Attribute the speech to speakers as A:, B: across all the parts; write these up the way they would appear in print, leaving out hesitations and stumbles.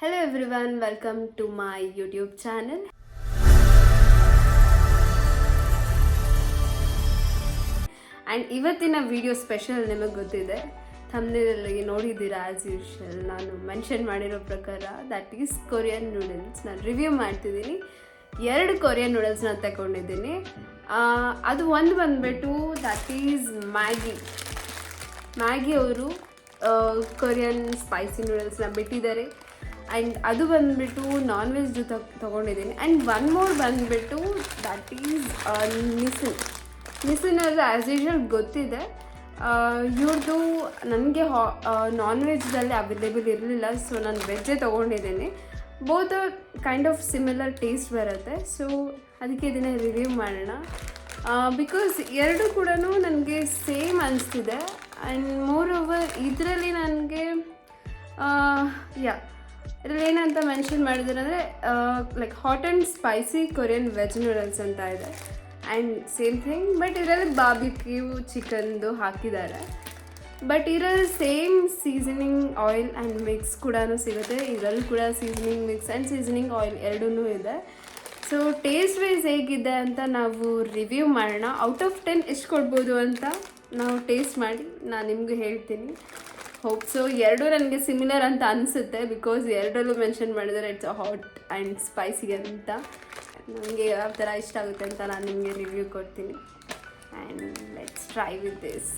A: Hello everyone, welcome to my YouTube channel. And ಇವತ್ತಿನ video special ನಿಮಗೆ ಗೊತ್ತಿದೆ, ಥಂಬ್ನೇಲಲ್ಲಿ ನೋಡಿದ್ದೀರಾ. ಆ್ಯಸ್ ಯೂಶುವಲ್ ನಾನು ಮೆನ್ಷನ್ ಮಾಡಿರೋ ಪ್ರಕಾರ ದಟ್ ಈಸ್ ಕೊರಿಯನ್ ನೂಡಲ್ಸ್. ನಾನು ರಿವ್ಯೂ ಮಾಡ್ತಿದ್ದೀನಿ. 2 ಕೊರಿಯನ್ ನೂಡಲ್ಸ್ನ ತಗೊಂಡಿದ್ದೀನಿ. ಅದು ಒಂದು ಬಂದುಬಿಟ್ಟು ದಟ್ ಈಸ್ ಮ್ಯಾಗಿ ಅವರು ಕೊರಿಯನ್ ಸ್ಪೈಸಿ ನೂಡಲ್ಸ್ನ ಬಿಟ್ಟಿದ್ದಾರೆ. ಆ್ಯಂಡ್ ಅದು ಬಂದುಬಿಟ್ಟು ನಾನ್ ವೆಜ್ ಜೊತೆ ತೊಗೊಂಡಿದ್ದೀನಿ. ಆ್ಯಂಡ್ ಒನ್ ಮೋರ್ ಬಂದುಬಿಟ್ಟು ದಟ್ ಈಸ್ ನಿಸಿನ್ ಅವ್ರದ್ದು ಆ್ಯಸ್ ಯೂಶುವಲ್ ಗೊತ್ತಿದೆ. ಇವ್ರದ್ದು ನನಗೆ ನಾನ್ ವೆಜ್ದಲ್ಲಿ ಅವೈಲೇಬಲ್ ಇರಲಿಲ್ಲ, ಸೊ ನಾನು ವೆಜ್ಜೇ ತೊಗೊಂಡಿದ್ದೀನಿ. Both kind of similar taste ಬರುತ್ತೆ. ಸೊ ಅದಕ್ಕೆ ಇದನ್ನು ರಿವ್ಯೂ ಮಾಡೋಣ. ಬಿಕಾಸ್ ಎರಡು ಕೂಡ ನನಗೆ ಸೇಮ್ ಅನಿಸ್ತಿದೆ. ಆ್ಯಂಡ್ ಮೋರ್ ಓವರ್ ಇದರಲ್ಲಿ ನನಗೆ ಇದರಲ್ಲಿ ಏನಂತ ಮೆನ್ಷನ್ ಮಾಡಿದ್ದಾರೆ ಅಂದರೆ like hot and spicy Korean veg noodles ಅಂತ ಇದೆ. ಆ್ಯಂಡ್ ಸೇಮ್ ಥಿಂಗ್, ಬಟ್ ಇದರಲ್ಲಿ ಬಾರ್ಬಿಕ್ಯೂ ಚಿಕನ್ದು ಹಾಕಿದ್ದಾರೆ. ಬಟ್ ಇದರಲ್ಲಿ same seasoning oil and mix ಕೂಡ ಸಿಗುತ್ತೆ. ಇದರಲ್ಲಿ ಕೂಡ seasoning mix and seasoning oil ಎರಡೂ ಇದೆ. ಸೊ ಟೇಸ್ಟ್ ವೈಸ್ ಹೇಗಿದೆ ಅಂತ ನಾವು ರಿವ್ಯೂ ಮಾಡೋಣ. ಔಟ್ ಆಫ್ 10 ಎಷ್ಟು ಕೊಡ್ಬೋದು ಅಂತ ನಾವು ಟೇಸ್ಟ್ ಮಾಡಿ ನಾನು ನಿಮಗೆ ಹೇಳ್ತೀನಿ. Hope so. ಎರಡೂ ನನಗೆ ಸಿಮಿಲರ್ ಅಂತ ಅನಿಸುತ್ತೆ, ಬಿಕಾಸ್ ಎರಡರಲ್ಲೂ ಮೆನ್ಷನ್ ಮಾಡಿದರೆ ಇಟ್ಸ್ ಹಾಟ್ ಆ್ಯಂಡ್ ಸ್ಪೈಸಿ ಅಂತ. ನನಗೆ ಯಾವ ಥರ ಇಷ್ಟ ಆಗುತ್ತೆ ಅಂತ ನಾನು ನಿಮಗೆ ರಿವ್ಯೂ ಕೊಡ್ತೀನಿ. And let's try with this.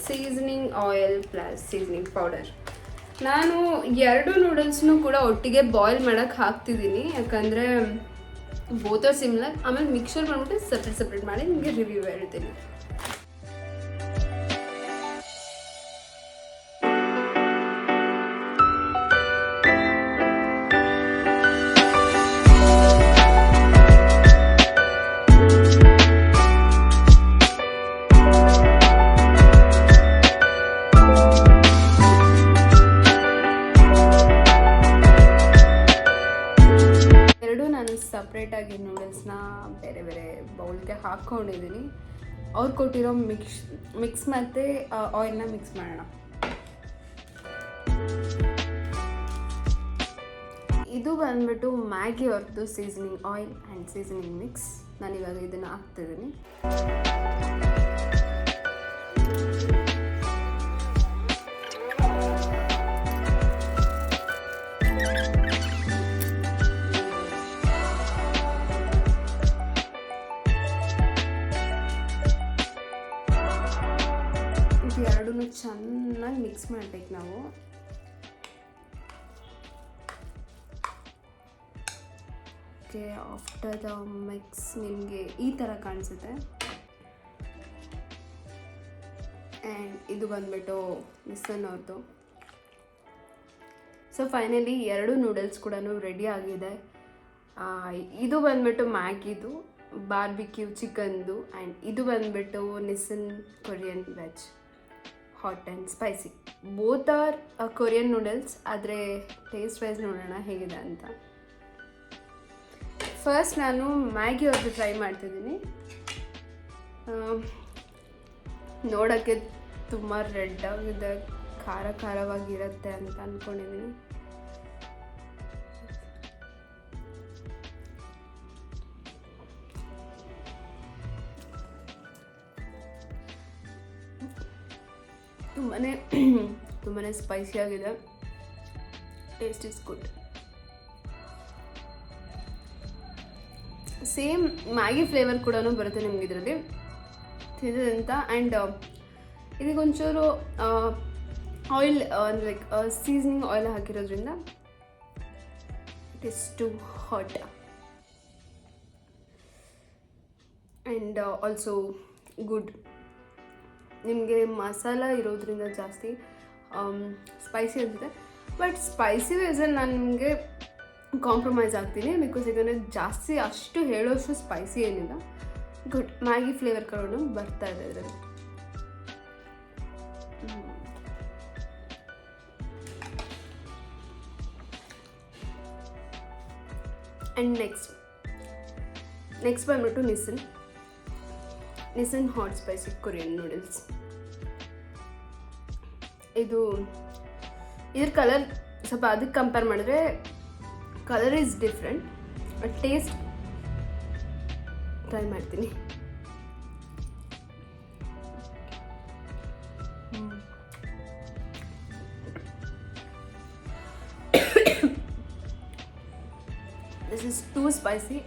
A: Seasoning oil plus seasoning powder. ನಾನು 2 ನೂಡಲ್ಸ್ನೂ ಕೂಡ ಒಟ್ಟಿಗೆ ಬಾಯ್ಲ್ ಮಾಡೋಕ್ಕೆ ಹಾಕ್ತಿದ್ದೀನಿ, ಯಾಕಂದರೆ ಬೋತ್ ಆರ್ ಸಿಮಿಲರ್. ಆಮೇಲೆ ಮಿಕ್ಸರ್ ಮಾಡಿಬಿಟ್ಟು ಸಪ್ರೇಟ್ ಮಾಡಿ ನಿಮಗೆ ರಿವ್ಯೂ ಹೇಳ್ತೀನಿ. ಸಪ್ರೇಟಾಗಿ ನೂಡಲ್ಸ್ನ ಬೇರೆ ಬೇರೆ ಬೌಲ್ಗೆ ಹಾಕ್ಕೊಂಡಿದ್ದೀನಿ. ಅವ್ರು ಕೊಟ್ಟಿರೋ ಮಿಕ್ಸ್ ಮತ್ತು ಆಯಿಲ್ನ ಮಿಕ್ಸ್ ಮಾಡೋಣ. ಇದು ಬಂದ್ಬಿಟ್ಟು ಮ್ಯಾಗಿ ಅವ್ರದ್ದು seasoning oil and seasoning mix. ನಾನಿವಾಗ ಇದನ್ನು ಹಾಕ್ತಿದ್ದೀನಿ. ಎರಡೂ ಚೆನ್ನಾಗಿ ಮಿಕ್ಸ್ ಮಾಡಬೇಕು ನಾವು. ಓಕೆ, ಆಫ್ಟರ್ ದ ಮಿಕ್ಸ್ ನಿಮಗೆ ಈ ಥರ ಕಾಣಿಸುತ್ತೆ. ಆ್ಯಂಡ್ ಇದು ಬಂದ್ಬಿಟ್ಟು ನಿಸ್ಸನ್ ಅವ್ರದ್ದು. ಸೊ ಫೈನಲಿ 2 ನೂಡಲ್ಸ್ ಕೂಡ ರೆಡಿ ಆಗಿದೆ. ಇದು ಬಂದ್ಬಿಟ್ಟು ಮ್ಯಾಗಿದು ಬಾರ್ಬಿಕ್ಯೂ ಚಿಕನ್ದು. ಆ್ಯಂಡ್ ಇದು ಬಂದ್ಬಿಟ್ಟು Nissin Korean veg hot and spicy. Both are Korean noodles, ಆದರೆ ಟೇಸ್ಟ್ ವೈಸ್ ನೋಡೋಣ ಹೇಗಿದೆ ಅಂತ. ಫಸ್ಟ್ ನಾನು ಮ್ಯಾಗಿ ಅವ್ರದ್ದು ಟ್ರೈ ಮಾಡ್ತಿದ್ದೀನಿ. ನೋಡೋಕ್ಕೆ ತುಂಬ ರೆಡ್ ಆಗಿದೆ, ಖಾರವಾಗಿರುತ್ತೆ ಅಂತ ಅಂದ್ಕೊಂಡಿದ್ದೀನಿ. ತುಂಬಾ ಸ್ಪೈಸಿ ಆಗಿದೆ. Taste is good. Same Maggi flavour ಕೂಡ ಬರುತ್ತೆ ನಿಮ್ಗೆ ಇದರಲ್ಲಿ ತಿಂದಂತ. ಆ್ಯಂಡ್ ಇದಕ್ಕೊಂಚೂರು ಆಯಿಲ್ ಲೈಕ್ ಸೀಸನಿಂಗ್ ಆಯಿಲ್ ಹಾಕಿರೋದ್ರಿಂದ it is too hot. And also good. ನಿಮಗೆ ಮಸಾಲ ಇರೋದ್ರಿಂದ ಜಾಸ್ತಿ ಸ್ಪೈಸಿ ಅನಿಸುತ್ತೆ. ಬಟ್ ಸ್ಪೈಸಿ ವೈಸಲ್ಲಿ ನಾನು ನಿಮಗೆ ಕಾಂಪ್ರಮೈಸ್ ಆಗ್ತೀನಿ, ಬಿಕಾಸ್ ಯಾಕಂದರೆ ಜಾಸ್ತಿ ಅಷ್ಟು ಹೇಳೋಷ್ಟು ಸ್ಪೈಸಿ ಏನಿಲ್ಲ. ಗುಡ್ ಮ್ಯಾಗಿ ಫ್ಲೇವರ್ ಕರೋಣ ಬರ್ತಾ ಇದೆ ಇದರಲ್ಲಿ. ಆ್ಯಂಡ್ ನೆಕ್ಸ್ಟ್ ಬಂದ್ಬಿಟ್ಟು Nissin hot spicy Korean noodles. ಇದ್ರ ಕಲರ್ ಸ್ವಲ್ಪ ಅದಕ್ಕೆ ಕಂಪೇರ್ ಮಾಡಿದ್ರೆ colour is different, but taste try ಮಾಡ್ತೀನಿ. This is too spicy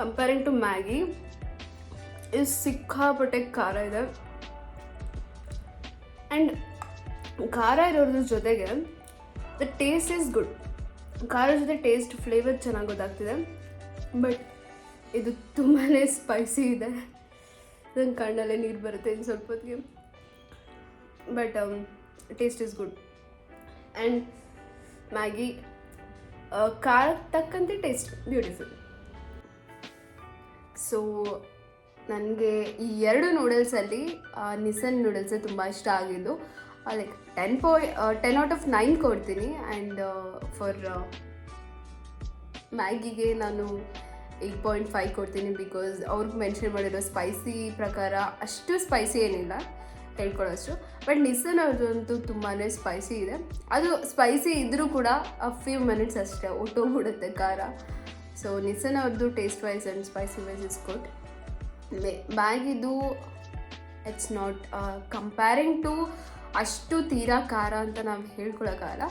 A: comparing to Maggi. ಇದು ಸಿಕ್ಕಾಪಟ್ಟೆ ಖಾರ ಇದೆ, ಆ್ಯಂಡ್ ಖಾರ ಇರೋದ್ರ ಜೊತೆಗೆ ದ ಟೇಸ್ಟ್ ಈಸ್ ಗುಡ್. ಖಾರ ಜೊತೆ ಟೇಸ್ಟ್ ಫ್ಲೇವರ್ ಚೆನ್ನಾಗಿ ಗೊತ್ತಾಗ್ತಿದೆ, ಬಟ್ ಇದು ತುಂಬಾ ಸ್ಪೈಸಿ ಇದೆ. ನನ್ನ ಕಣ್ಣಲ್ಲೇ ನೀರು ಬರುತ್ತೆ ಇನ್ನು ಸ್ವಲ್ಪ ಹೊತ್ತಿಗೆ, but taste is good. And Maggi ಖಾರಕ್ಕೆ ತಕ್ಕಂತೆ ಟೇಸ್ಟ್ ಬ್ಯೂಟಿಫುಲ್. ಸೊ ನನಗೆ ಈ 2 ನೂಡಲ್ಸಲ್ಲಿ ನಿಸನ್ ನೂಡಲ್ಸೇ ತುಂಬ ಇಷ್ಟ ಆಗಿದ್ದು. ಲೈಕ್ 10 ಔಟ್ ಆಫ್ 9 ಕೊಡ್ತೀನಿ. ಆ್ಯಂಡ್ ಫಾರ್ ಮ್ಯಾಗಿಗೆ ನಾನು 8.5 ಕೊಡ್ತೀನಿ, ಬಿಕಾಸ್ ಅವ್ರಿಗೆ ಮೆನ್ಷನ್ ಮಾಡಿರೋ ಸ್ಪೈಸಿ ಪ್ರಕಾರ ಅಷ್ಟು ಸ್ಪೈಸಿ ಏನಿಲ್ಲ ಹೇಳ್ಕೊಳ್ಳೋಷ್ಟು. ಬಟ್ ನಿಸನ್ ಅವ್ರದ್ದಂತೂ ತುಂಬಾ ಸ್ಪೈಸಿ ಇದೆ. ಅದು ಸ್ಪೈಸಿ ಇದ್ದರೂ ಕೂಡ ಫ್ಯೂ ಮಿನಿಟ್ಸ್ ಅಷ್ಟೇ ಒಟ್ಟೋಗ್ಬಿಡುತ್ತೆ ಖಾರ. ಸೊ ನಿಸನ್ ಅವ್ರದ್ದು taste wise and spicy wise is good. ಮ್ಯಾಗಿದು ಇಟ್ಸ್ ನಾಟ್ ಕಂಪೇರಿಂಗ್ ಟು ಅಷ್ಟು ತೀರಾ ಖಾರ ಅಂತ ನಾವು ಹೇಳ್ಕೊಳಕ್ಕಾಗಲ್ಲ.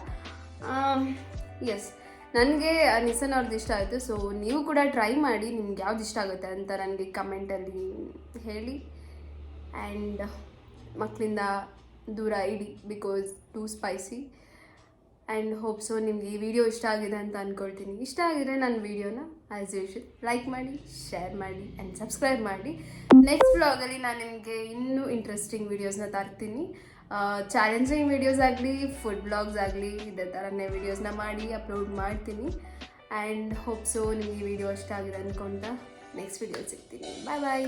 A: ಎಸ್, ನನಗೆ ನಿಸನ್ ಅವ್ರದ್ದು ಇಷ್ಟ ಆಯಿತು. ಸೊ ನೀವು ಕೂಡ ಟ್ರೈ ಮಾಡಿ, ನಿಮ್ಗೆ ಯಾವ್ದು ಇಷ್ಟ ಆಗುತ್ತೆ ಅಂತ ನನಗೆ ಕಮೆಂಟಲ್ಲಿ ಹೇಳಿ. ಆ್ಯಂಡ್ ಮಕ್ಕಳಿಂದ ದೂರ ಇಡಿ, because too spicy. And hope so ನಿಮಗೆ ಈ ವಿಡಿಯೋ ಇಷ್ಟ ಆಗಿದೆ ಅಂತ ಅಂದ್ಕೊಳ್ತೀನಿ. ಇಷ್ಟ ಆಗಿದ್ರೆ ನನ್ನ ವೀಡಿಯೋನ ಆ್ಯಸ್ ಯೂಶುವಲ್ ಲೈಕ್ ಮಾಡಿ, ಶೇರ್ ಮಾಡಿ ಆ್ಯಂಡ್ ಸಬ್ಸ್ಕ್ರೈಬ್ ಮಾಡಿ. ನೆಕ್ಸ್ಟ್ ವ್ಲಾಗಲ್ಲಿ ನಾನು ನಿಮಗೆ ಇನ್ನೂ ಇಂಟ್ರೆಸ್ಟಿಂಗ್ ವೀಡಿಯೋಸ್ನ ತರ್ತೀನಿ. ಚಾಲೆಂಜಿಂಗ್ ವೀಡಿಯೋಸ್ ಆಗಲಿ, ಫುಡ್ ವ್ಲಾಗ್ಸ್ ಆಗಲಿ, ಇದೇ ಥರನೇ ವೀಡಿಯೋಸ್ನ ಮಾಡಿ ಅಪ್ಲೋಡ್ ಮಾಡ್ತೀನಿ. ಆ್ಯಂಡ್ ಹೋಪ್ ಸೊ ನಿಮಗೆ ಈ ವಿಡಿಯೋ ಇಷ್ಟ ಆಗಿದೆ ಅಂದ್ಕೊಂತ ನೆಕ್ಸ್ಟ್ ವೀಡಿಯೋ ಸಿಗ್ತೀನಿ. ಬಾಯ್ ಬಾಯ್.